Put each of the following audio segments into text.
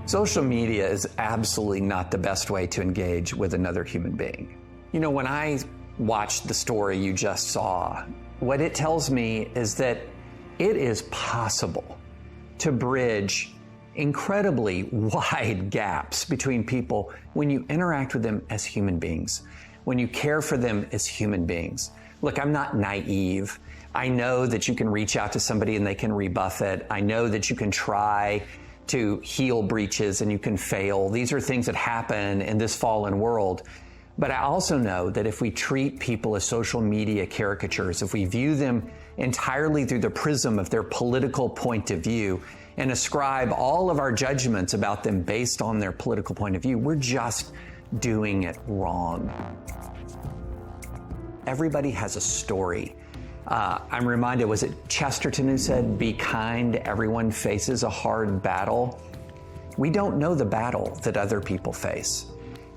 Social media is absolutely not the best way to engage with another human being. You know, when I watched the story you just saw, what it tells me is that it is possible to bridge incredibly wide gaps between people when you interact with them as human beings, when you care for them as human beings. Look, I'm not naive. I know that you can reach out to somebody and they can rebuff it. I know that you can try to heal breaches and you can fail. These are things that happen in this fallen world. But I also know that if we treat people as social media caricatures, if we view them entirely through the prism of their political point of view and ascribe all of our judgments about them based on their political point of view, we're just doing it wrong. Everybody has a story. I'm reminded, was it Chesterton who said, "Be kind, everyone faces a hard battle"? We don't know the battle that other people face.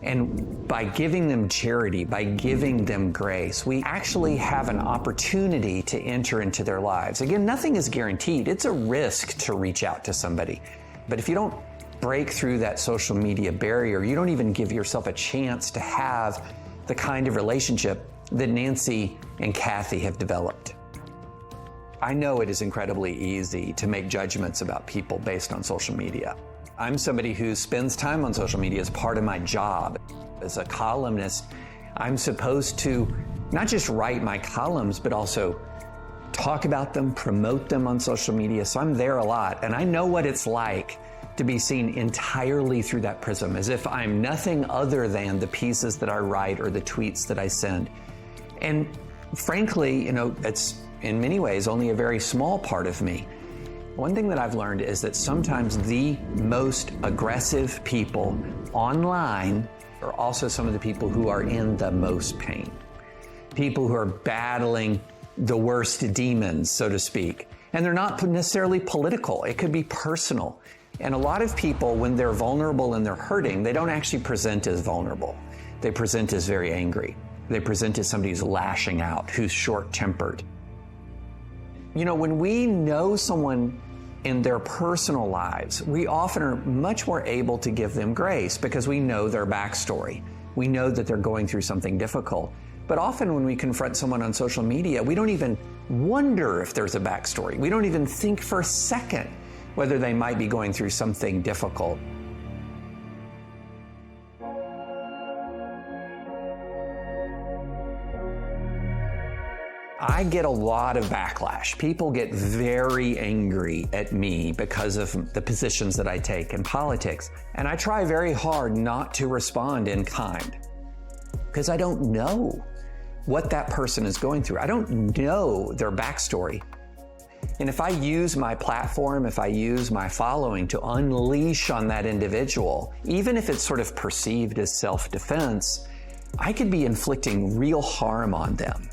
And by giving them charity, by giving them grace, we actually have an opportunity to enter into their lives. Again, nothing is guaranteed. It's a risk to reach out to somebody. But if you don't break through that social media barrier, you don't even give yourself a chance to have the kind of relationship that Nancy and Kathy have developed. I know it is incredibly easy to make judgments about people based on social media. I'm somebody who spends time on social media as part of my job. As a columnist, I'm supposed to not just write my columns, but also talk about them, promote them on social media. So I'm there a lot, and I know what it's like to be seen entirely through that prism, as if I'm nothing other than the pieces that I write or the tweets that I send. And frankly, you know, it's in many ways only a very small part of me. One thing that I've learned is that sometimes the most aggressive people online are also some of the people who are in the most pain. People who are battling the worst demons, so to speak. And they're not necessarily political. It could be personal. And a lot of people, when they're vulnerable and they're hurting, they don't actually present as vulnerable. They present as very angry. They present as somebody who's lashing out, who's short-tempered. You know, when we know someone in their personal lives, we often are much more able to give them grace because we know their backstory. We know that they're going through something difficult. But often when we confront someone on social media, we don't even wonder if there's a backstory. We don't even think for a second whether they might be going through something difficult. I get a lot of backlash. People get very angry at me because of the positions that I take in politics. And I try very hard not to respond in kind because I don't know what that person is going through. I don't know their backstory. And if I use my platform, if I use my following to unleash on that individual, even if it's sort of perceived as self-defense, I could be inflicting real harm on them.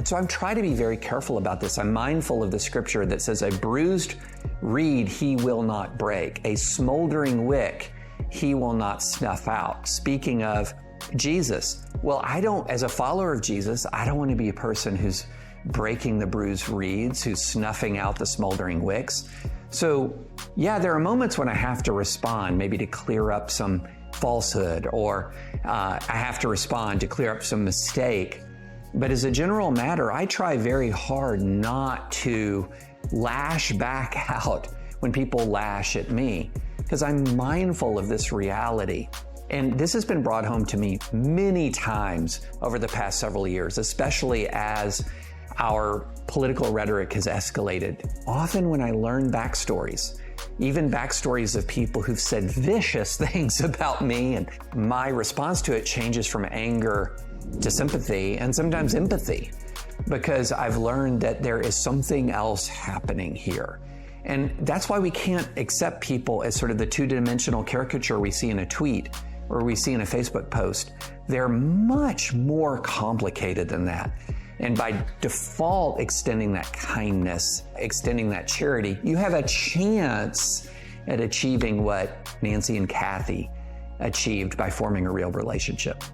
So I'm trying to be very careful about this. I'm mindful of the scripture that says, "A bruised reed he will not break, a smoldering wick he will not snuff out." Speaking of Jesus, well, as a follower of Jesus, I don't want to be a person who's breaking the bruised reeds, who's snuffing out the smoldering wicks. So yeah, there are moments when I have to respond, maybe to clear up some falsehood, or I have to respond to clear up some mistake. But as a general matter, I try very hard not to lash back out when people lash at me, because I'm mindful of this reality. And this has been brought home to me many times over the past several years, especially as our political rhetoric has escalated. Often when I learn backstories, even backstories of people who've said vicious things about me, and my response to it changes from anger to sympathy and sometimes empathy, because I've learned that there is something else happening here. And that's why we can't accept people as sort of the two-dimensional caricature we see in a tweet or we see in a Facebook post. They're much more complicated than that. And by default, extending that kindness, extending that charity, you have a chance at achieving what Nancy and Kathy achieved by forming a real relationship.